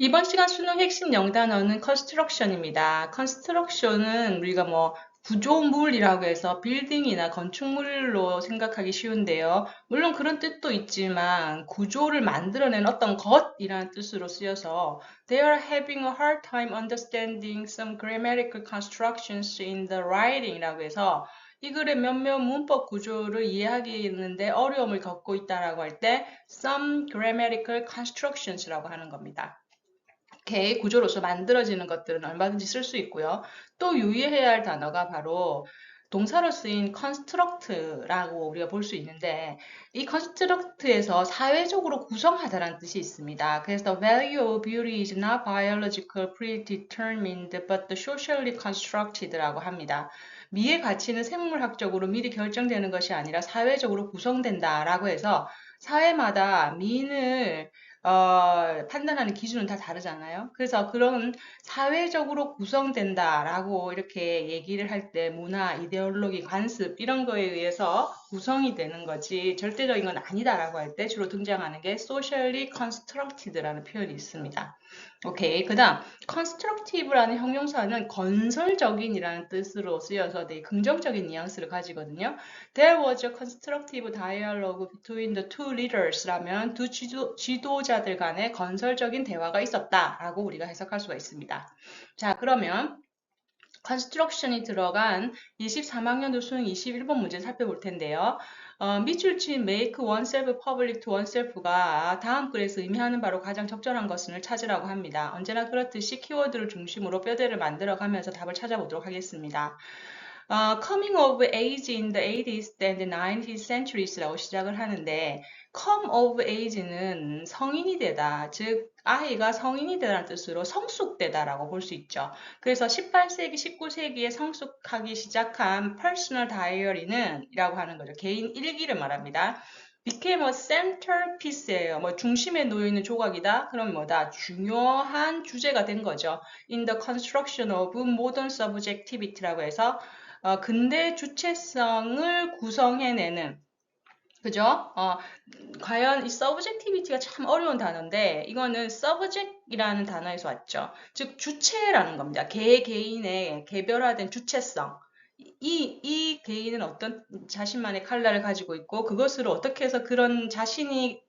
이번 시간 수능 핵심 영단어는 construction입니다. construction은 우리가 뭐 구조물이라고 해서 빌딩이나 건축물로 생각하기 쉬운데요. 물론 그런 뜻도 있지만 구조를 만들어낸 어떤 것이라는 뜻으로 쓰여서 They are having a hard time understanding some grammatical constructions in the writing이라고 해서 이 글의 몇몇 문법 구조를 이해하기는데 어려움을 겪고 있다라고 할 때 some grammatical constructions라고 하는 겁니다. 이렇게 구조로서 만들어지는 것들은 얼마든지 쓸 수 있고요. 또 유의해야 할 단어가 바로 동사로 쓰인 construct라고 우리가 볼 수 있는데 이 construct에서 사회적으로 구성하다라는 뜻이 있습니다. 그래서 the value of beauty is not biological predetermined but socially constructed라고 합니다. 미의 가치는 생물학적으로 미리 결정되는 것이 아니라 사회적으로 구성된다라고 해서 사회마다 미인을 판단하는 기준은 다 다르잖아요. 그래서 그런 사회적으로 구성된다라고 이렇게 얘기를 할 때 문화, 이데올로기, 관습 이런 거에 의해서 구성이 되는 거지 절대적인 건 아니다라고 할 때 주로 등장하는 게 socially constructed라는 표현이 있습니다. 오케이. 그 다음, constructive라는 형용사는 건설적인이라는 뜻으로 쓰여서 되게 긍정적인 뉘앙스를 가지거든요. There was a constructive dialogue between the two leaders라면 두 지도자들 간에 건설적인 대화가 있었다라고 우리가 해석할 수가 있습니다. 자, 그러면 construction이 들어간 23학년도 수능 21번 문제 살펴볼 텐데요. 밑줄친 make oneself public to oneself가 다음 글에서 의미하는 바로 가장 적절한 것을 찾으라고 합니다. 언제나 그렇듯이 키워드를 중심으로 뼈대를 만들어가면서 답을 찾아보도록 하겠습니다. Coming of age in the 80s and 90s centuries라고 시작을 하는데 come of age는 성인이 되다, 즉 아이가 성인이 되다는 뜻으로 성숙되다라고 볼 수 있죠. 그래서 18세기, 19세기에 성숙하기 시작한 personal diary는 이라고 하는 거죠. 개인 일기를 말합니다. became a centerpiece예요. 뭐 중심에 놓여 있는 조각이다. 그럼 뭐다? 중요한 주제가 된 거죠. In the construction of modern subjectivity라고 해서 근대 주체성을 구성해내는 그죠? 과연 이 subjectivity가 참 어려운 단어인데 이거는 subject이라는 단어에서 왔죠. 즉 주체라는 겁니다. 개인의 개별화된 주체성. 이 개인은 어떤 자신만의 칼라를 가지고 있고 그것으로 어떻게 해서 그런 자신이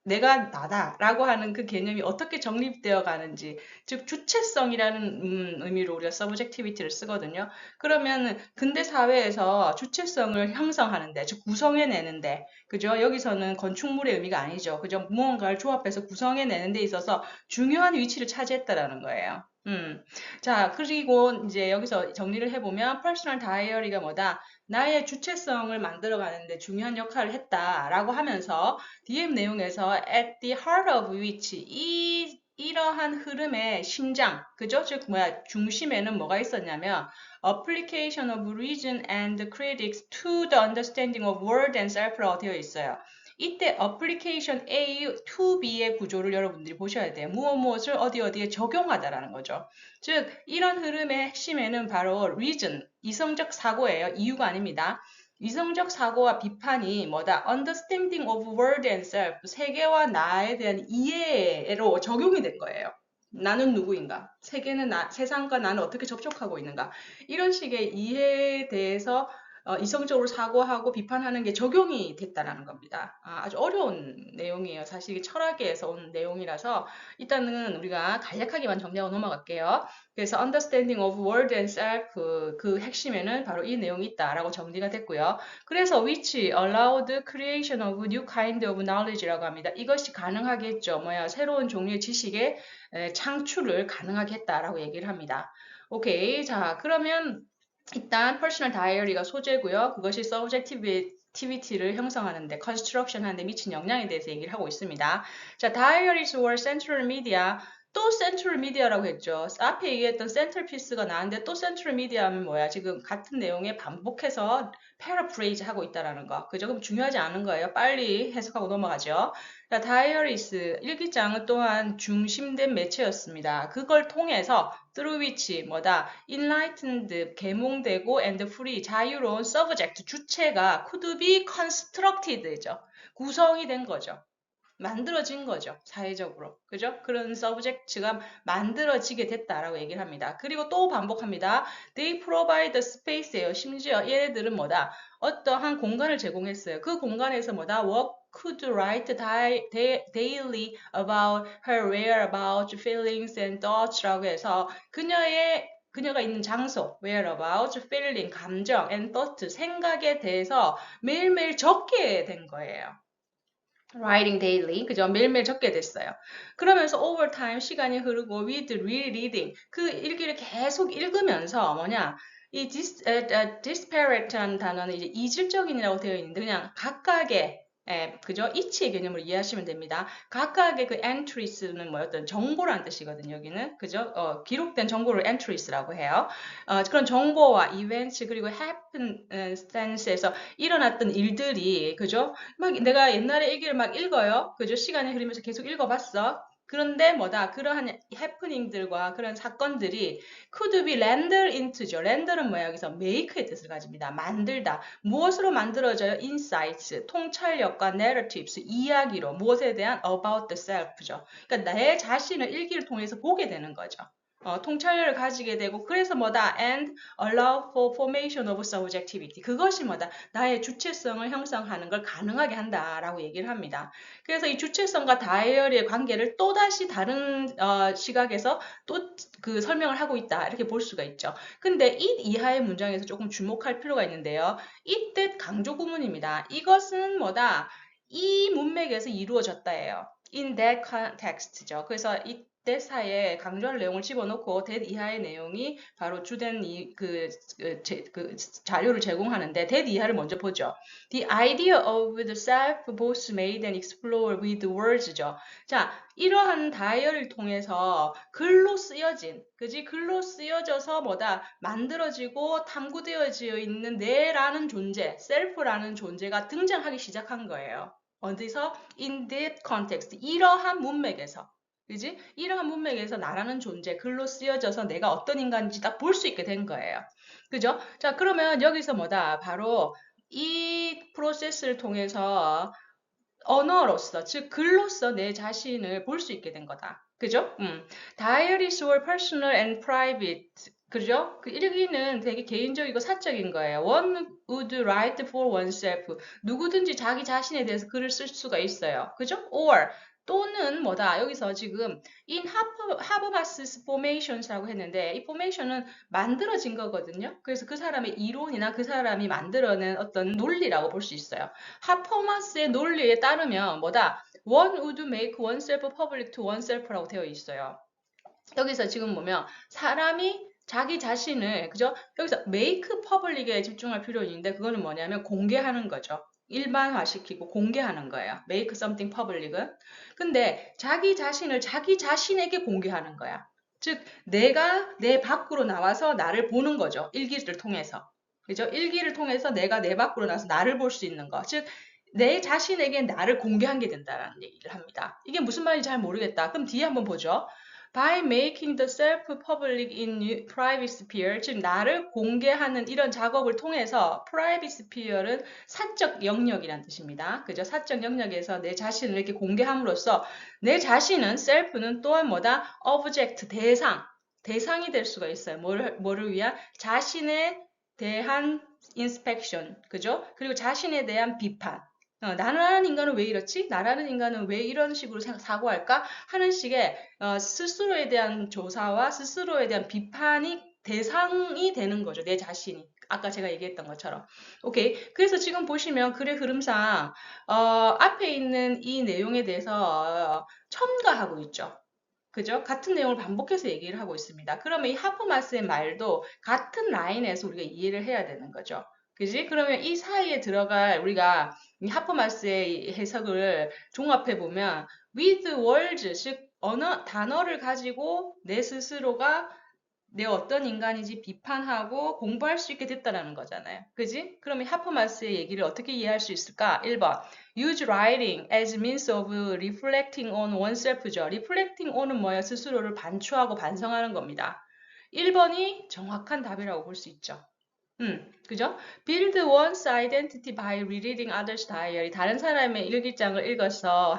내가 나다라고 하는 그 개념이 어떻게 정립되어 가는지, 즉 주체성이라는 의미로 우리가 서브젝티비티를 쓰거든요. 그러면 근대 사회에서 주체성을 형성하는데, 즉 구성해내는데, 그죠? 여기서는 건축물의 의미가 아니죠. 그죠? 무언가를 조합해서 구성해내는 데 있어서 중요한 위치를 차지했다라는 거예요. 자, 그리고 이제 여기서 정리를 해보면 퍼스널 다이어리가 뭐다? 나의 주체성을 만들어가는데 중요한 역할을 했다라고 하면서 DM 내용에서 at the heart of which 이러한 흐름의 심장, 그죠? 즉 뭐야 중심에는 뭐가 있었냐면 application of reason and critics to the understanding of world and self라고 되어 있어요. 이때 application A to B의 구조를 여러분들이 보셔야 돼요. 무엇을 어디에 적용하다라는 거죠. 즉 이런 흐름의 핵심에는 바로 reason, 이성적 사고예요. 이유가 아닙니다. 이성적 사고와 비판이 뭐다? Understanding of world and self, 세계와 나에 대한 이해로 적용이 된 거예요. 나는 누구인가? 세계는 세상과 나는 어떻게 접촉하고 있는가? 이런 식의 이해에 대해서 이성적으로 사고하고 비판하는 게 적용이 됐다라는 겁니다. 아주 어려운 내용이에요. 사실 이게 철학에서 온 내용이라서 일단은 우리가 간략하게만 정리하고 넘어갈게요. 그래서 understanding of world and self 그 핵심에는 바로 이 내용이 있다라고 정리가 됐고요. 그래서 which allowed creation of new kind of knowledge라고 합니다. 이것이 가능하겠죠. 뭐야 새로운 종류의 지식의 창출을 가능하게 했다라고 얘기를 합니다. 오케이. 자, 그러면 일단 퍼스널 다이어리가 소재고요. 그것이 subjectivity를 형성하는데, construction 하는데 미친 영향에 대해서 얘기를 하고 있습니다. 자, diaries were central media. 또 센트럴 미디어라고 했죠. 앞에 얘기했던 센터피스가 나왔는데 또 센트럴 미디어 하면 뭐야? 지금 같은 내용에 반복해서 패러프레이즈 하고 있다라는 거. 그죠? 그럼 중요하지 않은 거예요. 빨리 해석하고 넘어가죠. 자, 다이어리스 일기장은 또한 중심된 매체였습니다. 그걸 통해서 through which 뭐다? enlightened 계몽되고 and free 자유로운 subject 주체가 could be constructed죠. 구성이 된 거죠. 만들어진 거죠. 사회적으로. 그죠? 그런 subject가 만들어지게 됐다라고 얘기를 합니다. 그리고 또 반복합니다. They provide the space예요. 심지어 얘네들은 뭐다? 어떠한 공간을 제공했어요. 그 공간에서 뭐다? Work could write daily about her whereabouts, feelings and thoughts라고 해서 그녀가 있는 장소, whereabouts, feeling, 감정, and thought, 생각에 대해서 매일매일 적게 된 거예요. writing daily, 그죠? 매일매일 적게 됐어요. 그러면서 over time 시간이 흐르고 with rereading 그 일기를 계속 읽으면서 뭐냐 이 disparate한 단어는 이제 이질적인이라고 되어 있는데 그냥 각각의 그죠? 이치의 개념으로 이해하시면 됩니다. 각각의 그 entries는 뭐였던 정보라는 뜻이거든요. 여기는 그죠? 기록된 정보를 entries라고 해요. 그런 정보와 events 그리고 happenstance에서 일어났던 일들이 그죠? 막 내가 옛날에 얘기를 막 읽어요. 그죠? 시간이 흐르면서 계속 읽어봤어. 그런데 뭐다? 그러한 해프닝들과 그런 사건들이 could be rendered into죠. render은 뭐야? 여기서 make의 뜻을 가집니다. 만들다. 무엇으로 만들어져요? insights, 통찰력과 narratives, 이야기로. 무엇에 대한 about the self죠. 그러니까 내 자신을 일기를 통해서 보게 되는 거죠. 통찰력을 가지게 되고 그래서 뭐다? and allow for formation of subjectivity. 그것이 뭐다? 나의 주체성을 형성하는 걸 가능하게 한다라고 얘기를 합니다. 그래서 이 주체성과 다이어리의 관계를 또다시 다른 시각에서 또 그 설명을 하고 있다 이렇게 볼 수가 있죠. 근데 it 이하의 문장에서 조금 주목할 필요가 있는데요. 이때 강조 구문입니다. 이것은 뭐다? 이 문맥에서 이루어졌다예요. in that context죠. 그래서 이때 사이에 강조할 내용을 집어넣고 that 이하의 내용이 바로 주된 그 자료를 제공하는데 that 이하를 먼저 보죠. The idea of the self both made and explored with words죠. 자, 이러한 다이어리를 통해서 글로 쓰여진, 그지? 글로 쓰여져서 뭐다? 만들어지고 탐구되어져 있는 내라는 존재, self라는 존재가 등장하기 시작한 거예요. 어디서? In that context. 이러한 문맥에서. 그지? 이러한 문맥에서 나라는 존재, 글로 쓰여져서 내가 어떤 인간인지 딱 볼 수 있게 된 거예요. 그죠? 자, 그러면 여기서 뭐다? 바로 이 프로세스를 통해서 언어로서, 즉 글로서 내 자신을 볼 수 있게 된 거다. 그죠? Diaries were personal and private. 그죠? 그 일기는 되게 개인적이고 사적인 거예요. One would write for oneself. 누구든지 자기 자신에 대해서 글을 쓸 수가 있어요. 그죠? Or 또는 뭐다? 여기서 지금 in Habermas's formations라고 했는데 이 formation은 만들어진 거거든요. 그래서 그 사람의 이론이나 그 사람이 만들어낸 어떤 논리라고 볼 수 있어요. 하퍼마스의 논리에 따르면 뭐다? One would make oneself public to oneself라고 되어 있어요. 여기서 지금 보면 사람이 자기 자신을 그죠? 여기서 make public에 집중할 필요 있는데 그거는 뭐냐면 공개하는 거죠. 일반화시키고 공개하는 거예요. make something public은. 근데 자기 자신을 자기 자신에게 공개하는 거야. 즉 내가 내 밖으로 나와서 나를 보는 거죠. 일기를 통해서. 그죠? 일기를 통해서 내가 내 밖으로 나와서 나를 볼 수 있는 거. 즉 내 자신에게 나를 공개한 게 된다라는 얘기를 합니다. 이게 무슨 말인지 잘 모르겠다. 그럼 뒤에 한번 보죠. By making the self public in private sphere, 즉 나를 공개하는 이런 작업을 통해서 private sphere는 사적 영역이란 뜻입니다. 그죠? 사적 영역에서 내 자신을 이렇게 공개함으로써 내 자신은 self는 또한 뭐다? object, 대상이 될 수가 있어요. 뭐를 위한? 자신에 대한 inspection, 그죠? 그리고 자신에 대한 비판. 나라는 인간은 왜 이렇지? 나라는 인간은 왜 이런 식으로 사고할까? 하는 식의 스스로에 대한 조사와 스스로에 대한 비판이 대상이 되는 거죠. 내 자신이. 아까 제가 얘기했던 것처럼. 오케이. 그래서 지금 보시면 글의 흐름상 앞에 있는 이 내용에 대해서 첨가하고 있죠. 그죠? 같은 내용을 반복해서 얘기를 하고 있습니다. 그러면 이 하퍼마스의 말도 같은 라인에서 우리가 이해를 해야 되는 거죠. 그지? 그러면 이 사이에 들어갈 우리가 이 하퍼마스의 해석을 종합해 보면 with words, 즉 단어를 가지고 내 스스로가 내 어떤 인간인지 비판하고 공부할 수 있게 됐다라는 거잖아요. 그지? 그러면 하퍼마스의 얘기를 어떻게 이해할 수 있을까? 1번. Use writing as means of reflecting on oneself죠. reflecting on은 뭐예요? 스스로를 반추하고 반성하는 겁니다. 1번이 정확한 답이라고 볼 수 있죠. 그죠? Build one's identity by rereading others' diary. 다른 사람의 일기장을 읽어서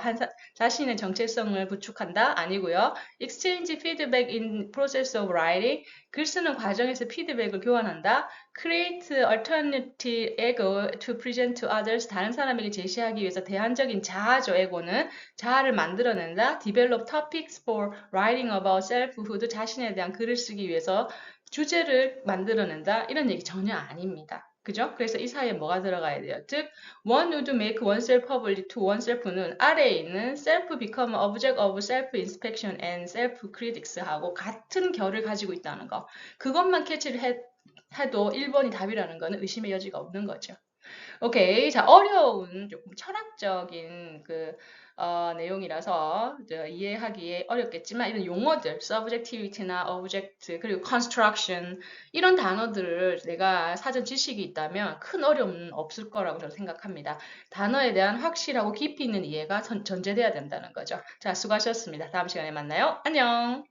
자신의 정체성을 구축한다? 아니고요. Exchange feedback in process of writing. 글 쓰는 과정에서 피드백을 교환한다. Create alternative ego to present to others. 다른 사람에게 제시하기 위해서 대안적인 자아죠, 에고는. 자아를 만들어낸다. Develop topics for writing about selfhood. 자신에 대한 글을 쓰기 위해서 주제를 만들어낸다 이런 얘기 전혀 아닙니다. 그죠? 그래서 이 사이에 뭐가 들어가야 돼요? 즉, one would make oneself public to oneself는 아래에 있는 self become object of self inspection and self critics 하고 같은 결을 가지고 있다는 거. 그것만 캐치를 해도 1번이 답이라는 거는 의심의 여지가 없는 거죠. 오케이. 자, 어려운 조금 철학적인 내용이라서 이해하기에 어렵겠지만 이런 용어들, subjectivity나 object, 그리고 construction 이런 단어들을 내가 사전 지식이 있다면 큰 어려움은 없을 거라고 저는 생각합니다. 단어에 대한 확실하고 깊이 있는 이해가 전제돼야 된다는 거죠. 자, 수고하셨습니다. 다음 시간에 만나요. 안녕.